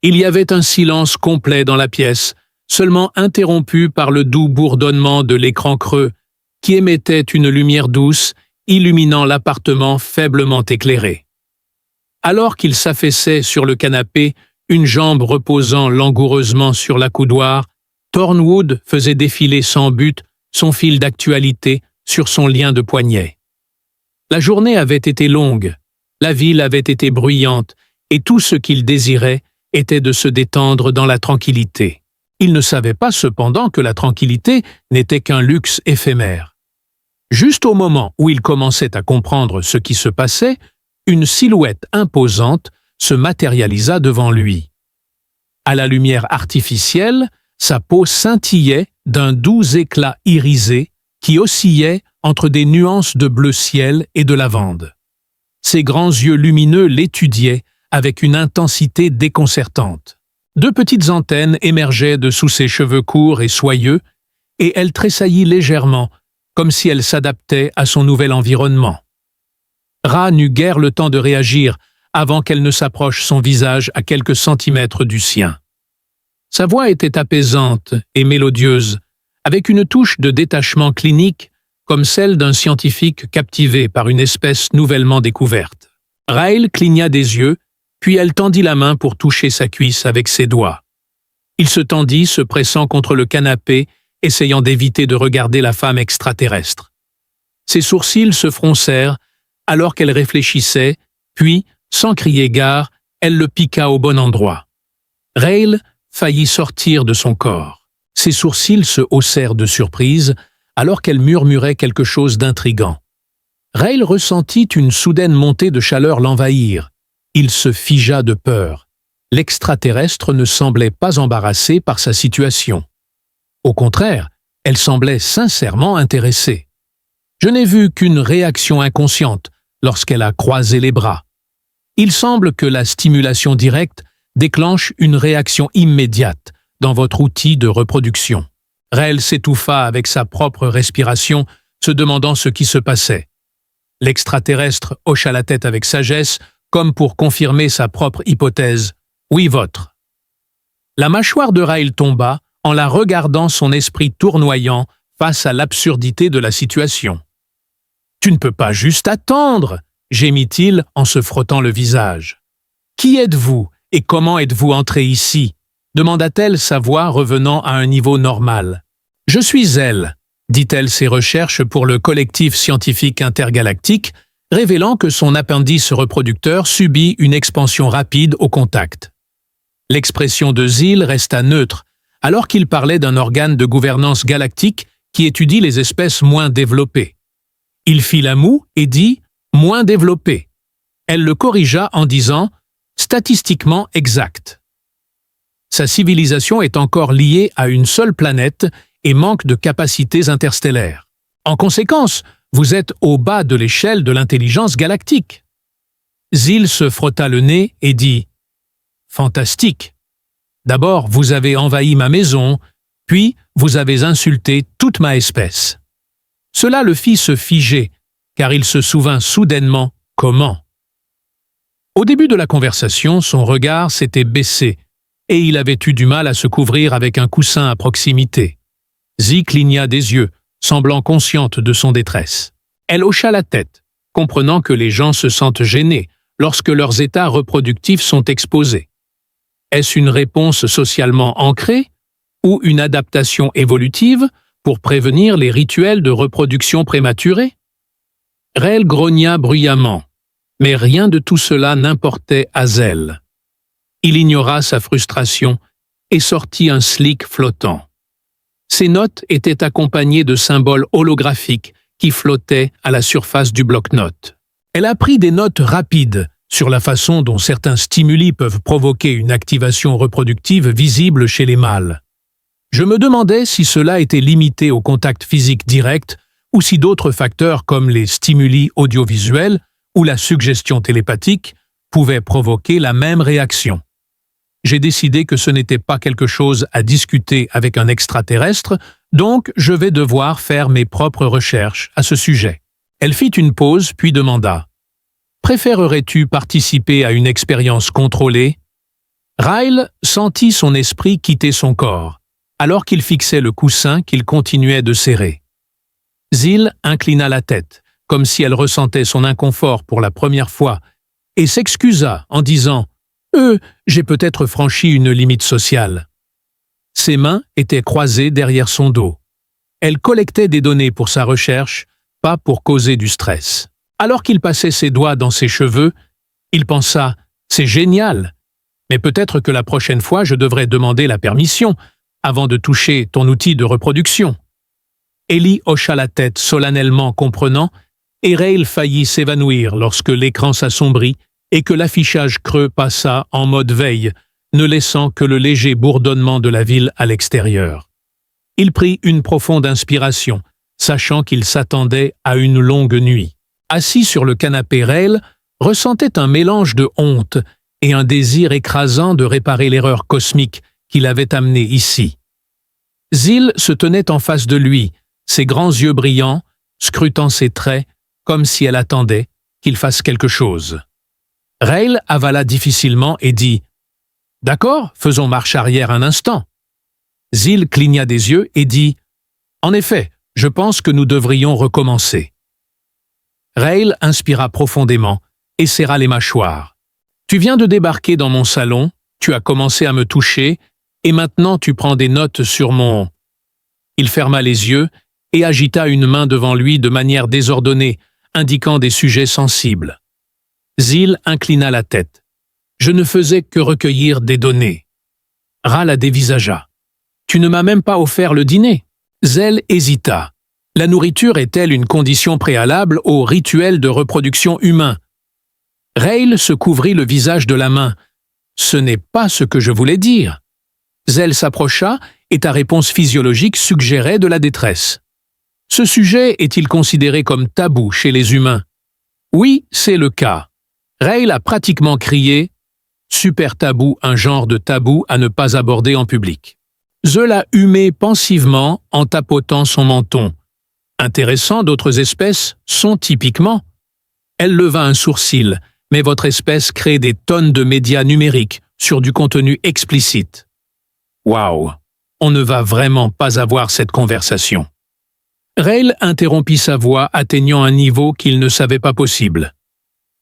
Il y avait un silence complet dans la pièce, seulement interrompu par le doux bourdonnement de l'écran creux, qui émettait une lumière douce, illuminant l'appartement faiblement éclairé. Alors qu'il s'affaissait sur le canapé, une jambe reposant langoureusement sur l'accoudoir, Thornwood faisait défiler sans but son fil d'actualité sur son lien de poignet. La journée avait été longue, la ville avait été bruyante, et tout ce qu'il désirait était de se détendre dans la tranquillité. Il ne savait pas cependant que la tranquillité n'était qu'un luxe éphémère. Juste au moment où il commençait à comprendre ce qui se passait, une silhouette imposante se matérialisa devant lui. À la lumière artificielle, sa peau scintillait d'un doux éclat irisé qui oscillait entre des nuances de bleu ciel et de lavande. Ses grands yeux lumineux l'étudiaient avec une intensité déconcertante. Deux petites antennes émergeaient de sous ses cheveux courts et soyeux, et elle tressaillit légèrement, comme si elle s'adaptait à son nouvel environnement. Ra n'eut guère le temps de réagir avant qu'elle ne s'approche son visage à quelques centimètres du sien. Sa voix était apaisante et mélodieuse, avec une touche de détachement clinique comme celle d'un scientifique captivé par une espèce nouvellement découverte. Raël cligna des yeux, puis elle tendit la main pour toucher sa cuisse avec ses doigts. Il se tendit, se pressant contre le canapé, essayant d'éviter de regarder la femme extraterrestre. Ses sourcils se froncèrent alors qu'elle réfléchissait, puis, sans crier gare, elle le piqua au bon endroit. Raël faillit sortir de son corps. Ses sourcils se haussèrent de surprise alors qu'elle murmurait quelque chose d'intrigant. Raël ressentit une soudaine montée de chaleur l'envahir. Il se figea de peur. L'extraterrestre ne semblait pas embarrassée par sa situation. Au contraire, elle semblait sincèrement intéressée. Je n'ai vu qu'une réaction inconsciente lorsqu'elle a croisé les bras. Il semble que la stimulation directe déclenche une réaction immédiate dans votre outil de reproduction. Raël s'étouffa avec sa propre respiration, se demandant ce qui se passait. L'extraterrestre hocha la tête avec sagesse, comme pour confirmer sa propre hypothèse. « Oui, votre. » La mâchoire de Raël tomba en la regardant, son esprit tournoyant face à l'absurdité de la situation. « Tu ne peux pas juste attendre !» gémit-il en se frottant le visage. « Qui êtes-vous et comment êtes-vous entré ici ?» demanda-t-elle, sa voix revenant à un niveau normal. « Je suis elle », dit-elle ses recherches pour le collectif scientifique intergalactique, révélant que son appendice reproducteur subit une expansion rapide au contact. L'expression de Zil resta neutre, alors qu'il parlait d'un organe de gouvernance galactique qui étudie les espèces moins développées. Il fit la moue et dit « moins développées ». Elle le corrigea en disant « statistiquement exact ». Sa civilisation est encore liée à une seule planète et manque de capacités interstellaires. En conséquence, vous êtes au bas de l'échelle de l'intelligence galactique. Zil se frotta le nez et dit « Fantastique. D'abord, vous avez envahi ma maison, puis vous avez insulté toute ma espèce. » Cela le fit se figer, car il se souvint soudainement comment. Au début de la conversation, son regard s'était baissé, et il avait eu du mal à se couvrir avec un coussin à proximité. Zi cligna des yeux, semblant consciente de son détresse. Elle hocha la tête, comprenant que les gens se sentent gênés lorsque leurs états reproductifs sont exposés. Est-ce une réponse socialement ancrée ou une adaptation évolutive pour prévenir les rituels de reproduction prématurée? Raël grogna bruyamment, mais rien de tout cela n'importait à Zell. Il ignora sa frustration et sortit un slick flottant. Ces notes étaient accompagnées de symboles holographiques qui flottaient à la surface du bloc-notes. Elle a pris des notes rapides sur la façon dont certains stimuli peuvent provoquer une activation reproductive visible chez les mâles. Je me demandais si cela était limité au contact physique direct ou si d'autres facteurs comme les stimuli audiovisuels ou la suggestion télépathique pouvaient provoquer la même réaction. J'ai décidé que ce n'était pas quelque chose à discuter avec un extraterrestre, donc je vais devoir faire mes propres recherches à ce sujet. Elle fit une pause puis demanda « Préférerais-tu participer à une expérience contrôlée ?» Ryle sentit son esprit quitter son corps, alors qu'il fixait le coussin qu'il continuait de serrer. Zil inclina la tête, comme si elle ressentait son inconfort pour la première fois, et s'excusa en disant « j'ai peut-être franchi une limite sociale ». Ses mains étaient croisées derrière son dos. Elle collectait des données pour sa recherche, pas pour causer du stress. Alors qu'il passait ses doigts dans ses cheveux, il pensa « c'est génial ! Mais peut-être que la prochaine fois je devrais demander la permission avant de toucher ton outil de reproduction. » Ellie hocha la tête solennellement comprenant, et Ryle faillit s'évanouir lorsque l'écran s'assombrit et que l'affichage creux passa en mode veille, ne laissant que le léger bourdonnement de la ville à l'extérieur. Il prit une profonde inspiration, sachant qu'il s'attendait à une longue nuit. Assis sur le canapé, Ryle ressentait un mélange de honte et un désir écrasant de réparer l'erreur cosmique qui l'avait amené ici. Zil se tenait en face de lui, ses grands yeux brillants, scrutant ses traits, comme si elle attendait qu'il fasse quelque chose. Ryle avala difficilement et dit « D'accord, faisons marche arrière un instant. » Zil cligna des yeux et dit « En effet, je pense que nous devrions recommencer. » Ryle inspira profondément et serra les mâchoires. « Tu viens de débarquer dans mon salon, tu as commencé à me toucher, et maintenant tu prends des notes sur mon... » Il ferma les yeux et agita une main devant lui de manière désordonnée, indiquant des sujets sensibles. Zil inclina la tête. « Je ne faisais que recueillir des données. » Ra la dévisagea. « Tu ne m'as même pas offert le dîner. » Zell hésita. La nourriture est-elle une condition préalable au rituel de reproduction humain? Ryle se couvrit le visage de la main. « Ce n'est pas ce que je voulais dire. » Zell s'approcha et ta réponse physiologique suggérait de la détresse. « Ce sujet est-il considéré comme tabou chez les humains? » Oui, c'est le cas. Ryle a pratiquement crié « Super tabou, un genre de tabou à ne pas aborder en public. » Ze l'a humé pensivement en tapotant son menton. « Intéressant, d'autres espèces sont typiquement. » Elle leva un sourcil, mais votre espèce crée des tonnes de médias numériques sur du contenu explicite. Waouh, on ne va vraiment pas avoir cette conversation. Ryle interrompit sa voix, atteignant un niveau qu'il ne savait pas possible.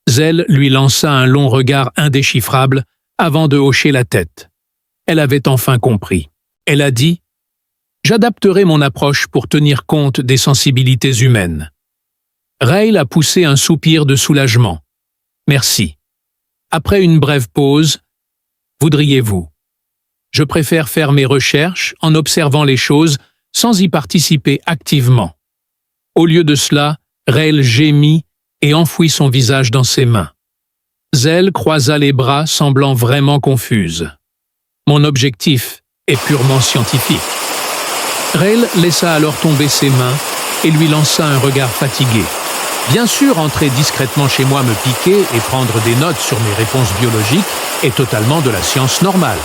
Zell lui lança un long regard indéchiffrable avant de hocher la tête. Elle avait enfin compris. Elle a dit « J'adapterai mon approche pour tenir compte des sensibilités humaines. » Ryle a poussé un soupir de soulagement. « Merci. » Après une brève pause, « Voudriez-vous ? Je préfère faire mes recherches en observant les choses sans y participer activement. » Au lieu de cela, Ryle gémit et enfouit son visage dans ses mains. Zell croisa les bras, semblant vraiment confuse. « Mon objectif est purement scientifique. » Ryle laissa alors tomber ses mains et lui lança un regard fatigué. « Bien sûr, entrer discrètement chez moi me piquer et prendre des notes sur mes réponses biologiques est totalement de la science normale.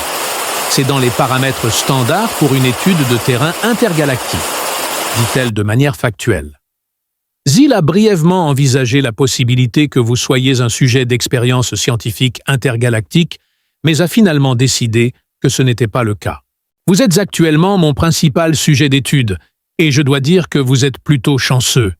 C'est dans les paramètres standards pour une étude de terrain intergalactique, » dit-elle de manière factuelle. Zil a brièvement envisagé la possibilité que vous soyez un sujet d'expérience scientifique intergalactique, mais a finalement décidé que ce n'était pas le cas. Vous êtes actuellement mon principal sujet d'étude, et je dois dire que vous êtes plutôt chanceux.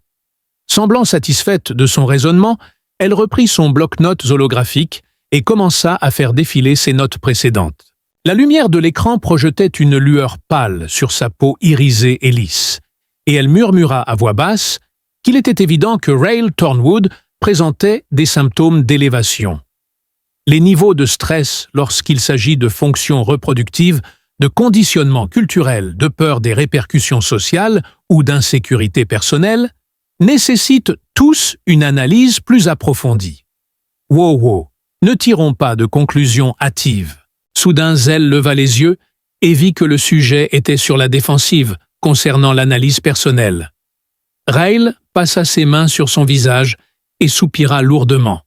Semblant satisfaite de son raisonnement, elle reprit son bloc-notes holographique et commença à faire défiler ses notes précédentes. La lumière de l'écran projetait une lueur pâle sur sa peau irisée et lisse, et elle murmura à voix basse qu'il était évident que Ryle Thornwood présentait des symptômes d'élévation. Les niveaux de stress lorsqu'il s'agit de fonctions reproductives, de conditionnement culturel, de peur des répercussions sociales ou d'insécurité personnelle nécessitent tous une analyse plus approfondie. Wow, ne tirons pas de conclusions hâtives. Soudain, Zell leva les yeux et vit que le sujet était sur la défensive concernant l'analyse personnelle. Ryle passa ses mains sur son visage et soupira lourdement.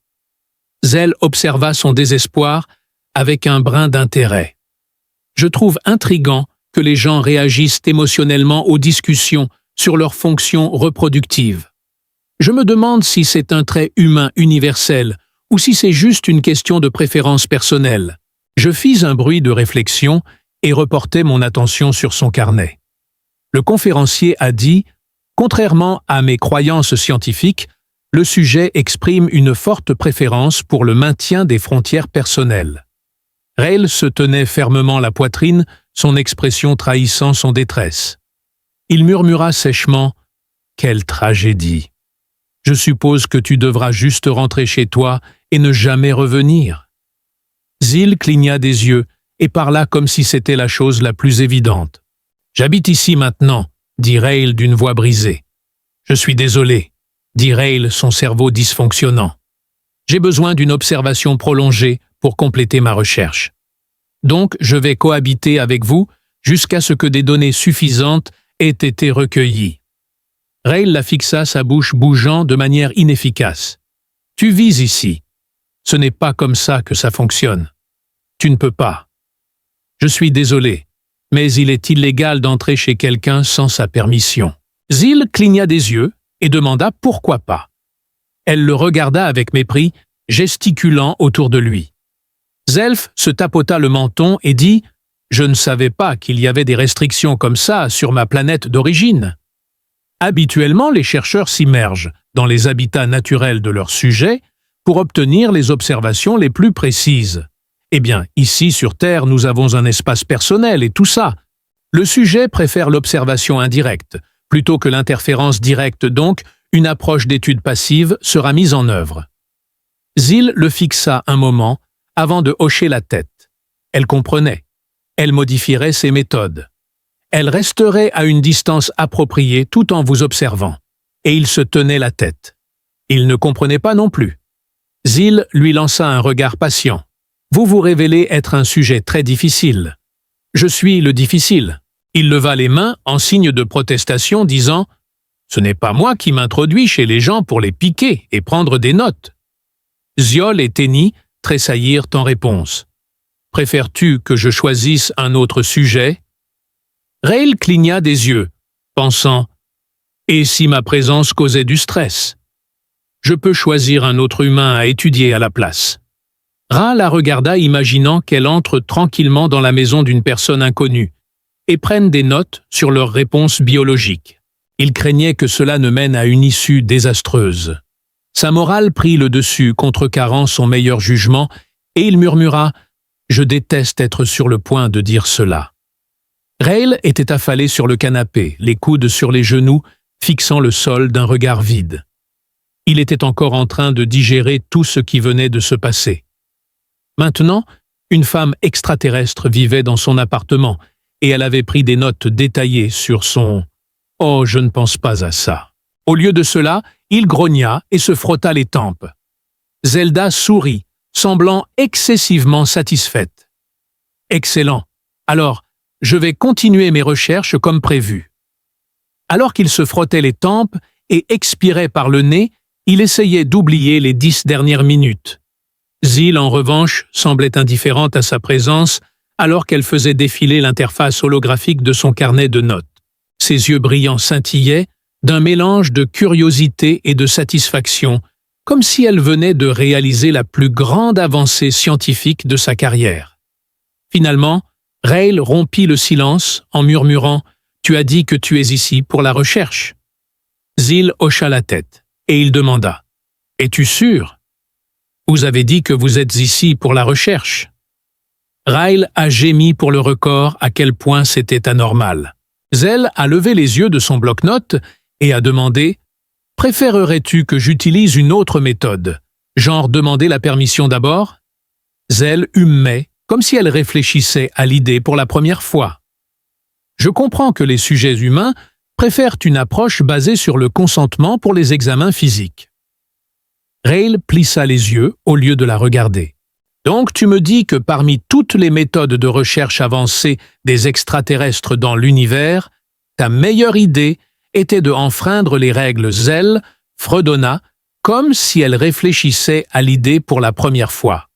Zell observa son désespoir avec un brin d'intérêt. « Je trouve intriguant que les gens réagissent émotionnellement aux discussions sur leurs fonctions reproductives. Je me demande si c'est un trait humain universel ou si c'est juste une question de préférence personnelle. Je fis un bruit de réflexion et reportai mon attention sur son carnet. Le conférencier a dit « Contrairement à mes croyances scientifiques, le sujet exprime une forte préférence pour le maintien des frontières personnelles. » Rale se tenait fermement la poitrine, son expression trahissant son détresse. Il murmura sèchement « Quelle tragédie! Je suppose que tu devras juste rentrer chez toi et ne jamais revenir. » Zil cligna des yeux et parla comme si c'était la chose la plus évidente. « J'habite ici maintenant, » dit Rale d'une voix brisée. « Je suis désolé, » dit Rale, son cerveau dysfonctionnant. « J'ai besoin d'une observation prolongée pour compléter ma recherche. Donc, je vais cohabiter avec vous jusqu'à ce que des données suffisantes aient été recueillies. » Rale la fixa, sa bouche bougeant de manière inefficace. « Tu vis ici. Ce n'est pas comme ça que ça fonctionne. Tu ne peux pas. Je suis désolé, mais il est illégal d'entrer chez quelqu'un sans sa permission. » Zil cligna des yeux et demanda pourquoi pas. Elle le regarda avec mépris, gesticulant autour de lui. Zelf se tapota le menton et dit « Je ne savais pas qu'il y avait des restrictions comme ça sur ma planète d'origine. » Habituellement, les chercheurs s'immergent dans les habitats naturels de leur sujet pour obtenir les observations les plus précises. Eh bien, ici sur Terre, nous avons un espace personnel et tout ça. Le sujet préfère l'observation indirecte, plutôt que l'interférence directe, donc une approche d'étude passive sera mise en œuvre. Zil le fixa un moment avant de hocher la tête. Elle comprenait. Elle modifierait ses méthodes. Elle resterait à une distance appropriée tout en vous observant. Et il se tenait la tête. Il ne comprenait pas non plus. Zil lui lança un regard patient. « Vous vous révélez être un sujet très difficile. Je suis le difficile. » Il leva les mains en signe de protestation, disant « Ce n'est pas moi qui m'introduis chez les gens pour les piquer et prendre des notes. » Ziol et Tenny tressaillirent en réponse. « Préfères-tu que je choisisse un autre sujet ?» Rale cligna des yeux, pensant « Et si ma présence causait du stress? Je peux choisir un autre humain à étudier à la place. » Ra la regarda imaginant qu'elle entre tranquillement dans la maison d'une personne inconnue et prenne des notes sur leurs réponses biologiques. Il craignait que cela ne mène à une issue désastreuse. Sa morale prit le dessus, contrecarrant son meilleur jugement, et il murmura « Je déteste être sur le point de dire cela. » Rale était affalé sur le canapé, les coudes sur les genoux, fixant le sol d'un regard vide. Il était encore en train de digérer tout ce qui venait de se passer. Maintenant, une femme extraterrestre vivait dans son appartement et elle avait pris des notes détaillées sur son « Oh, je ne pense pas à ça ». Au lieu de cela, il grogna et se frotta les tempes. Zelda sourit, semblant excessivement satisfaite. « Excellent. Alors, je vais continuer mes recherches comme prévu. » Alors qu'il se frottait les tempes et expirait par le nez, il essayait d'oublier les 10 dernières minutes. Zil, en revanche, semblait indifférente à sa présence alors qu'elle faisait défiler l'interface holographique de son carnet de notes. Ses yeux brillants scintillaient d'un mélange de curiosité et de satisfaction, comme si elle venait de réaliser la plus grande avancée scientifique de sa carrière. Finalement, Rale rompit le silence en murmurant « Tu as dit que tu es ici pour la recherche ?» Zil hocha la tête et il demanda « Es-tu sûr ? Vous avez dit que vous êtes ici pour la recherche. » Rale a gémi pour le record à quel point c'était anormal. Zell a levé les yeux de son bloc-notes et a demandé « Préférerais-tu que j'utilise une autre méthode, genre demander la permission d'abord ?» Zell humait, comme si elle réfléchissait à l'idée pour la première fois. « Je comprends que les sujets humains préfèrent une approche basée sur le consentement pour les examens physiques. » Rale plissa les yeux au lieu de la regarder. « Donc tu me dis que parmi toutes les méthodes de recherche avancées des extraterrestres dans l'univers, ta meilleure idée était de enfreindre les règles Zell fredonna comme si elle réfléchissait à l'idée pour la première fois.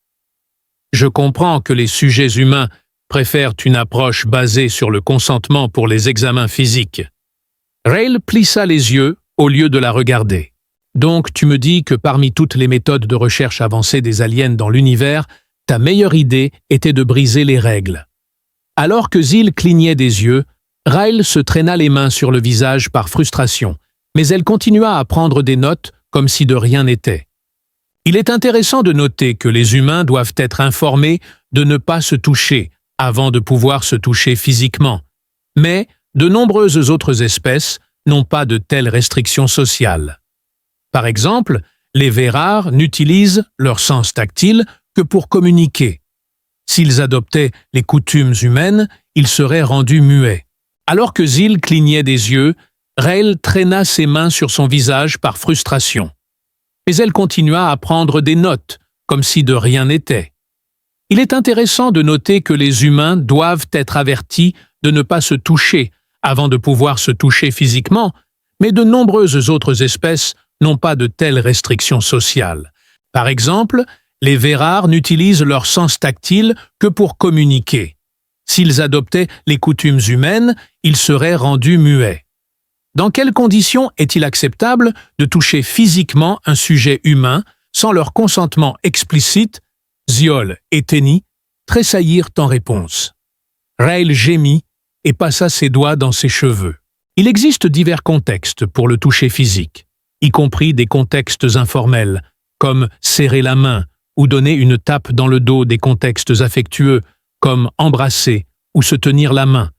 Je comprends que les sujets humains préfèrent une approche basée sur le consentement pour les examens physiques. » Rale plissa les yeux au lieu de la regarder. « Donc tu me dis que parmi toutes les méthodes de recherche avancées des aliens dans l'univers, ta meilleure idée était de briser les règles. » Alors que Zil clignait des yeux, Raël se traîna les mains sur le visage par frustration, mais elle continua à prendre des notes comme si de rien n'était. Il est intéressant de noter que les humains doivent être informés de ne pas se toucher avant de pouvoir se toucher physiquement, mais de nombreuses autres espèces n'ont pas de telles restrictions sociales. Par exemple, les vers rares n'utilisent leur sens tactile que pour communiquer. S'ils adoptaient les coutumes humaines, ils seraient rendus muets. Alors que Zil clignait des yeux, Raël traîna ses mains sur son visage par frustration. Mais elle continua à prendre des notes, comme si de rien n'était. Il est intéressant de noter que les humains doivent être avertis de ne pas se toucher avant de pouvoir se toucher physiquement, mais de nombreuses autres espèces n'ont pas de telles restrictions sociales. Par exemple, les vers rares n'utilisent leur sens tactile que pour communiquer. S'ils adoptaient les coutumes humaines, ils seraient rendus muets. Dans quelles conditions est-il acceptable de toucher physiquement un sujet humain sans leur consentement explicite? Ziol et Tenny tressaillirent en réponse. Raël gémit et passa ses doigts dans ses cheveux. Il existe divers contextes pour le toucher physique, y compris des contextes informels, comme serrer la main ou donner une tape dans le dos, des contextes affectueux, comme embrasser ou se tenir la main.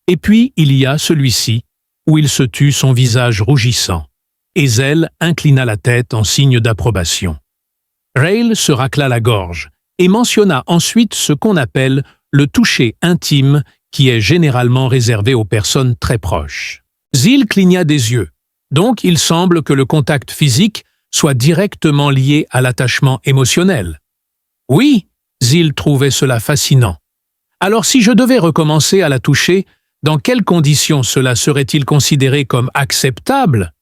Et puis il y a celui-ci, où il se tut son visage rougissant. Ezel inclina la tête en signe d'approbation. Raël se racla la gorge et mentionna ensuite ce qu'on appelle le toucher intime, qui est généralement réservé aux personnes très proches. Zil cligna des yeux. Donc il semble que le contact physique soit directement lié à l'attachement émotionnel. Oui, Zil trouvait cela fascinant. Alors si je devais recommencer à la toucher, dans quelles conditions cela serait-il considéré comme acceptable?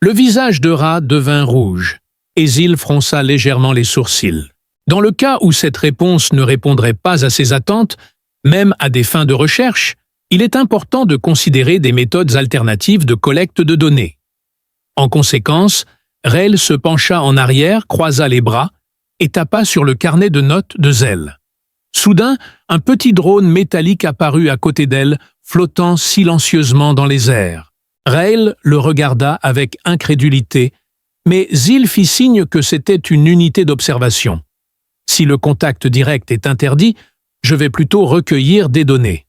Le visage de Ra devint rouge, et Zil fronça légèrement les sourcils. Dans le cas où cette réponse ne répondrait pas à ses attentes, même à des fins de recherche, il est important de considérer des méthodes alternatives de collecte de données. En conséquence, Raël se pencha en arrière, croisa les bras et tapa sur le carnet de notes de Zel. Soudain, un petit drone métallique apparut à côté d'elle, flottant silencieusement dans les airs. Raël le regarda avec incrédulité, mais Zil fit signe que c'était une unité d'observation. Si le contact direct est interdit, je vais plutôt recueillir des données.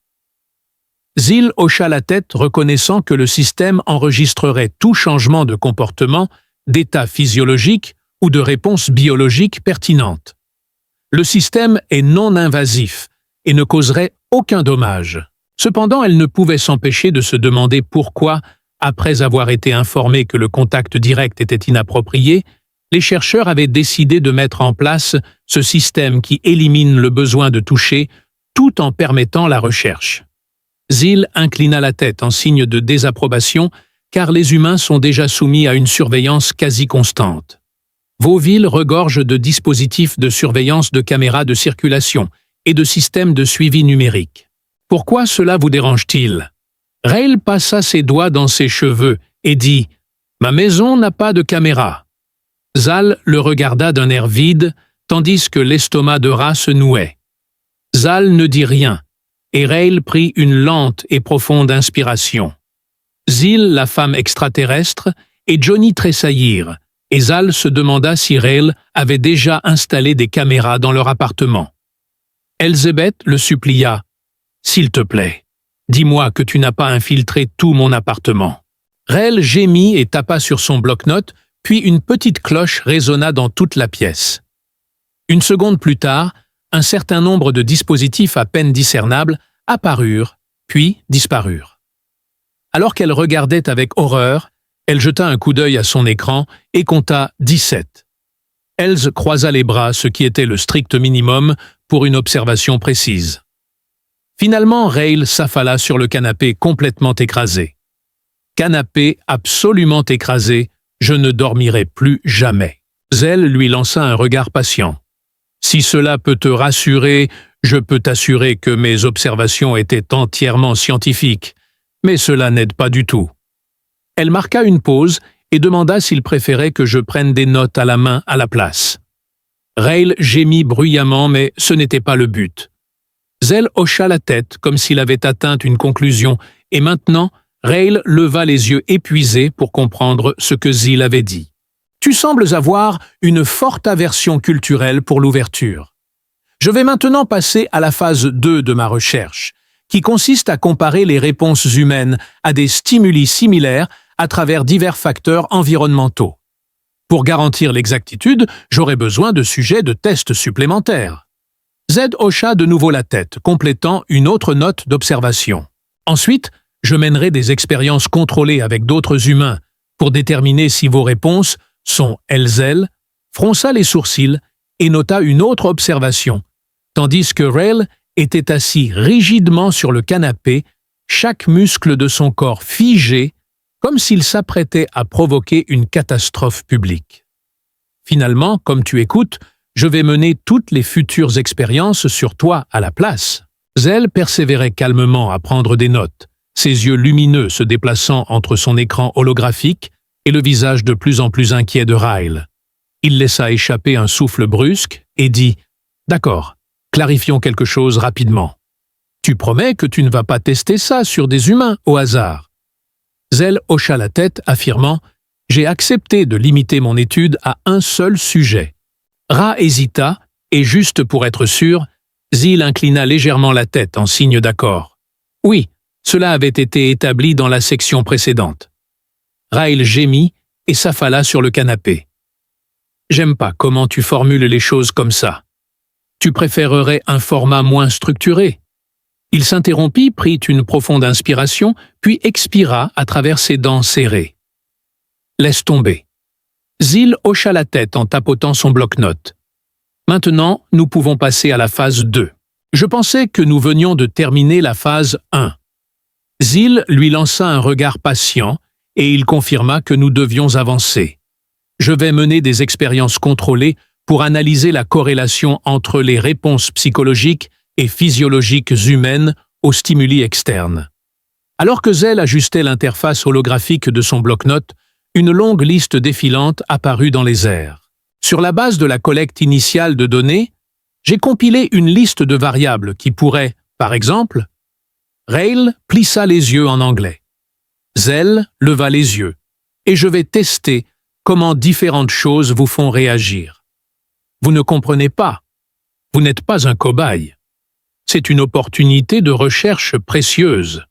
Zil hocha la tête, reconnaissant que le système enregistrerait tout changement de comportement, d'état physiologique ou de réponse biologique pertinente. Le système est non invasif et ne causerait aucun dommage. Cependant, elle ne pouvait s'empêcher de se demander pourquoi, après avoir été informée que le contact direct était inapproprié, les chercheurs avaient décidé de mettre en place ce système qui élimine le besoin de toucher tout en permettant la recherche. Zil inclina la tête en signe de désapprobation, car les humains sont déjà soumis à une surveillance quasi constante. Vos villes regorgent de dispositifs de surveillance de caméras de circulation et de systèmes de suivi numérique. Pourquoi cela vous dérange-t-il? Raël passa ses doigts dans ses cheveux et dit « Ma maison n'a pas de caméra ». Zal le regarda d'un air vide, tandis que l'estomac de Ra se nouait. Zal ne dit rien, et Raël prit une lente et profonde inspiration. Zil, la femme extraterrestre, et Johnny tressaillirent, et Zal se demanda si Raël avait déjà installé des caméras dans leur appartement. Elzébeth le supplia. « S'il te plaît, dis-moi que tu n'as pas infiltré tout mon appartement. » Raël gémit et tapa sur son bloc-notes, puis une petite cloche résonna dans toute la pièce. Une seconde plus tard, un certain nombre de dispositifs à peine discernables apparurent, puis disparurent. Alors qu'elle regardait avec horreur, elle jeta un coup d'œil à son écran et compta 17. Elze croisa les bras, ce qui était le strict minimum pour une observation précise. Finalement, Raël s'affala sur le canapé complètement écrasé. Canapé absolument écrasé, je ne dormirai plus jamais. Zel lui lança un regard patient. Si cela peut te rassurer, je peux t'assurer que mes observations étaient entièrement scientifiques, mais cela n'aide pas du tout. Elle marqua une pause et demanda s'il préférait que je prenne des notes à la main à la place. Rail gémit bruyamment, mais ce n'était pas le but. Zell hocha la tête comme s'il avait atteint une conclusion, et maintenant, Rail leva les yeux épuisés pour comprendre ce que Zil avait dit. « Tu sembles avoir une forte aversion culturelle pour l'ouverture. Je vais maintenant passer à la phase 2 de ma recherche, qui consiste à comparer les réponses humaines à des stimuli similaires à travers divers facteurs environnementaux. Pour garantir l'exactitude, j'aurai besoin de sujets de tests supplémentaires. » Z hocha de nouveau la tête, complétant une autre note d'observation. Ensuite, je mènerai des expériences contrôlées avec d'autres humains pour déterminer si vos réponses sont elles, fronça les sourcils et nota une autre observation, tandis que Rail était assis rigidement sur le canapé, chaque muscle de son corps figé, comme s'il s'apprêtait à provoquer une catastrophe publique. Finalement, comme tu écoutes, je vais mener toutes les futures expériences sur toi à la place. Zell persévérait calmement à prendre des notes, ses yeux lumineux se déplaçant entre son écran holographique et le visage de plus en plus inquiet de Rail. Il laissa échapper un souffle brusque et dit « D'accord, clarifions quelque chose rapidement. Tu promets que tu ne vas pas tester ça sur des humains au hasard. » Zell hocha la tête, affirmant « J'ai accepté de limiter mon étude à un seul sujet. » Ra hésita, et juste pour être sûr, Zil inclina légèrement la tête en signe d'accord. Oui, cela avait été établi dans la section précédente. Rail gémit et s'affala sur le canapé. « J'aime pas comment tu formules les choses comme ça. Tu préférerais un format moins structuré. » Il s'interrompit, prit une profonde inspiration, puis expira à travers ses dents serrées. « Laisse tomber. » Zil hocha la tête en tapotant son bloc-notes. « Maintenant, nous pouvons passer à la phase 2. Je pensais que nous venions de terminer la phase 1. » Zil lui lança un regard patient et il confirma que nous devions avancer. Je vais mener des expériences contrôlées pour analyser la corrélation entre les réponses psychologiques et physiologiques humaines aux stimuli externes. Alors que Zell ajustait l'interface holographique de son bloc-notes, une longue liste défilante apparut dans les airs. Sur la base de la collecte initiale de données, j'ai compilé une liste de variables qui pourraient, par exemple, Rail plissa les yeux en anglais. Zell leva les yeux, et je vais tester comment différentes choses vous font réagir. Vous ne comprenez pas. Vous n'êtes pas un cobaye. C'est une opportunité de recherche précieuse.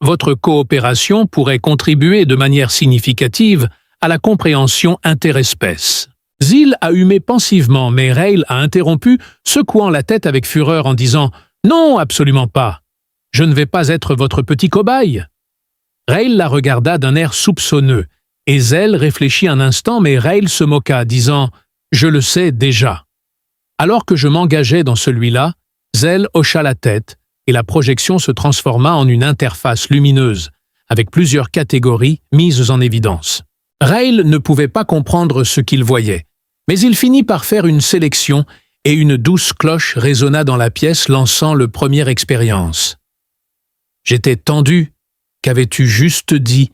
Votre coopération pourrait contribuer de manière significative à la compréhension interespèce. Zil a humé pensivement, mais Rail a interrompu, secouant la tête avec fureur en disant « Non, absolument pas. Je ne vais pas être votre petit cobaye. » Rail la regarda d'un air soupçonneux, et Zell réfléchit un instant, mais Rail se moqua, disant « Je le sais déjà. » Alors que je m'engageais dans celui-là, Zell hocha la tête, et la projection se transforma en une interface lumineuse, avec plusieurs catégories mises en évidence. Rail ne pouvait pas comprendre ce qu'il voyait, mais il finit par faire une sélection et une douce cloche résonna dans la pièce lançant le première expérience. J'étais tendu. Qu'avais-tu juste dit?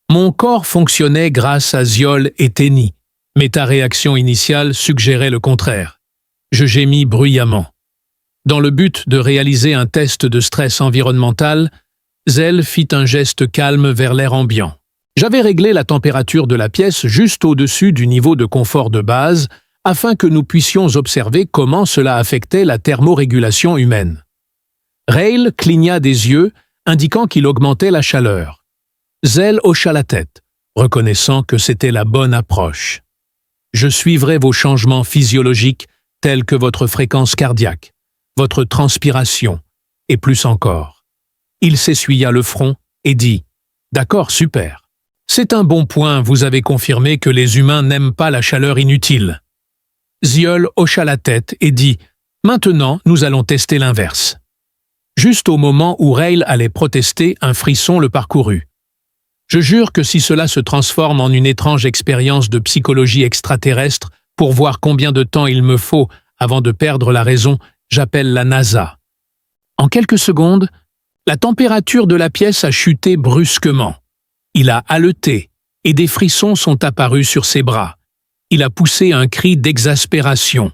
Mon corps fonctionnait grâce à Ziol et Tenny, mais ta réaction initiale suggérait le contraire. Je gémis bruyamment. Dans le but de réaliser un test de stress environnemental, Zell fit un geste calme vers l'air ambiant. J'avais réglé la température de la pièce juste au-dessus du niveau de confort de base afin que nous puissions observer comment cela affectait la thermorégulation humaine. Rail cligna des yeux, indiquant qu'il augmentait la chaleur. Zell hocha la tête, reconnaissant que c'était la bonne approche. Je suivrai vos changements physiologiques tels que votre fréquence cardiaque, votre transpiration, et plus encore. Il s'essuya le front et dit « D'accord, super. C'est un bon point, vous avez confirmé que les humains n'aiment pas la chaleur inutile. » Ziol hocha la tête et dit « Maintenant, nous allons tester l'inverse. » Juste au moment où Rail allait protester, un frisson le parcourut. Je jure que si cela se transforme en une étrange expérience de psychologie extraterrestre pour voir combien de temps il me faut avant de perdre la raison, j'appelle la NASA. En quelques secondes, la température de la pièce a chuté brusquement. Il a haleté et des frissons sont apparus sur ses bras. il a poussé un cri d'exaspération.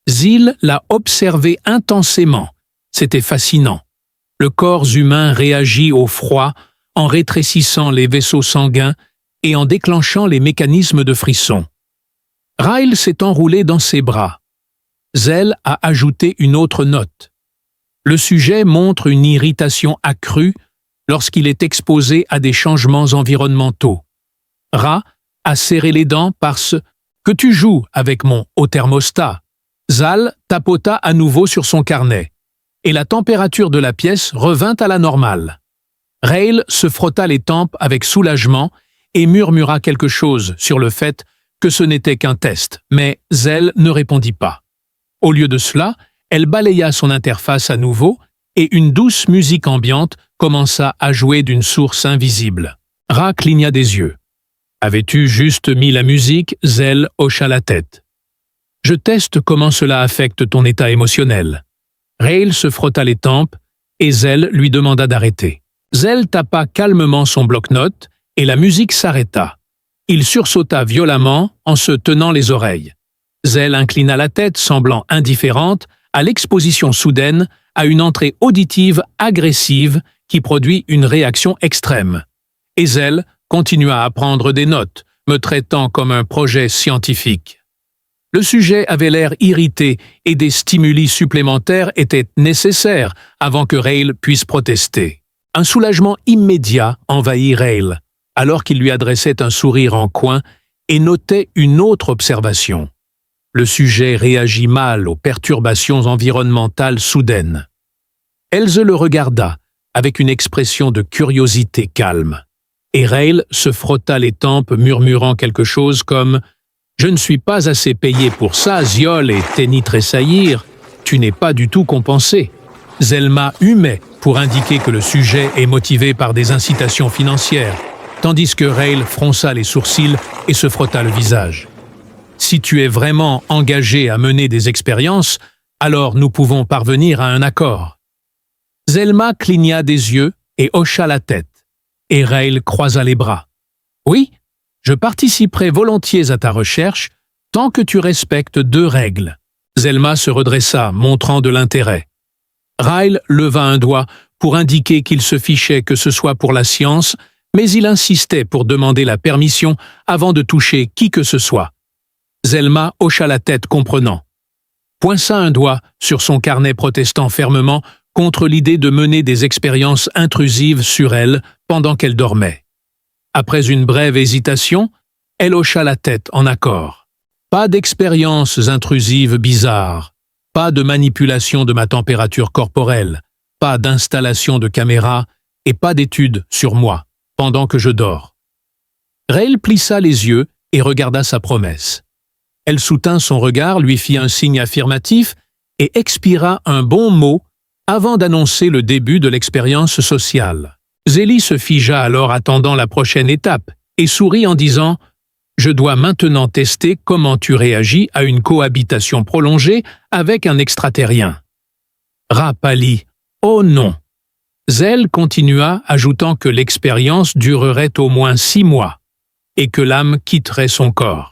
Zil l'a observé intensément. C'était fascinant. Le corps humain réagit au froid en rétrécissant les vaisseaux sanguins et en déclenchant les mécanismes de frisson. Ryle s'est enroulé dans ses bras. Zell a ajouté une autre note. Le sujet montre une irritation accrue lorsqu'il est exposé à des changements environnementaux. Ra a serré les dents parce que tu joues avec mon haut thermostat. Zal tapota à nouveau sur son carnet, et la température de la pièce revint à la normale. Ryle se frotta les tempes avec soulagement et murmura quelque chose sur le fait que ce n'était qu'un test, mais Zell ne répondit pas. Au lieu de cela, elle balaya son interface à nouveau et une douce musique ambiante commença à jouer d'une source invisible. Ra cligna des yeux. « Avais-tu juste mis la musique ?» Zell hocha la tête. « Je teste comment cela affecte ton état émotionnel. » Ryle se frotta les tempes et Zell lui demanda d'arrêter. Zell tapa calmement son bloc-notes et la musique s'arrêta. Il sursauta violemment en se tenant les oreilles. Zell inclina la tête, semblant indifférente, à l'exposition soudaine à une entrée auditive agressive qui produit une réaction extrême. Et Zell continua à prendre des notes, me traitant comme un projet scientifique. Le sujet avait l'air irrité et des stimuli supplémentaires étaient nécessaires avant que Ryle puisse protester. Un soulagement immédiat envahit Ryle, alors qu'il lui adressait un sourire en coin et notait une autre observation. Le sujet réagit mal aux perturbations environnementales soudaines. Else le regarda, avec une expression de curiosité calme. Et Ryle se frotta les tempes murmurant quelque chose comme « Je ne suis pas assez payé pour ça, Ziol et Téni tressaillir. Tu n'es pas du tout compensé. » Zelma humait pour indiquer que le sujet est motivé par des incitations financières, tandis que Ryle fronça les sourcils et se frotta le visage. « Si tu es vraiment engagé à mener des expériences, alors nous pouvons parvenir à un accord. » Zelma cligna des yeux et hocha la tête, et Ryle croisa les bras. « Oui, je participerai volontiers à ta recherche tant que tu respectes 2 règles. » Zelma se redressa, montrant de l'intérêt. Ryle leva un doigt pour indiquer qu'il se fichait que ce soit pour la science, mais il insistait pour demander la permission avant de toucher qui que ce soit. Zelma hocha la tête comprenant. Poinça un doigt sur son carnet protestant fermement contre l'idée de mener des expériences intrusives sur elle pendant qu'elle dormait. Après une brève hésitation, elle hocha la tête en accord. Pas d'expériences intrusives bizarres, pas de manipulation de ma température corporelle, pas d'installation de caméra et pas d'études sur moi, pendant que je dors. Ryle plissa les yeux et regarda sa promesse. Elle soutint son regard, lui fit un signe affirmatif et expira un bon mot avant d'annoncer le début de l'expérience sociale. Zélie se figea alors attendant la prochaine étape et sourit en disant « Je dois maintenant tester comment tu réagis à une cohabitation prolongée avec un extraterrien. » Ra pâlit. « Oh non !» Zell continua, ajoutant que l'expérience durerait au moins 6 mois et que l'âme quitterait son corps.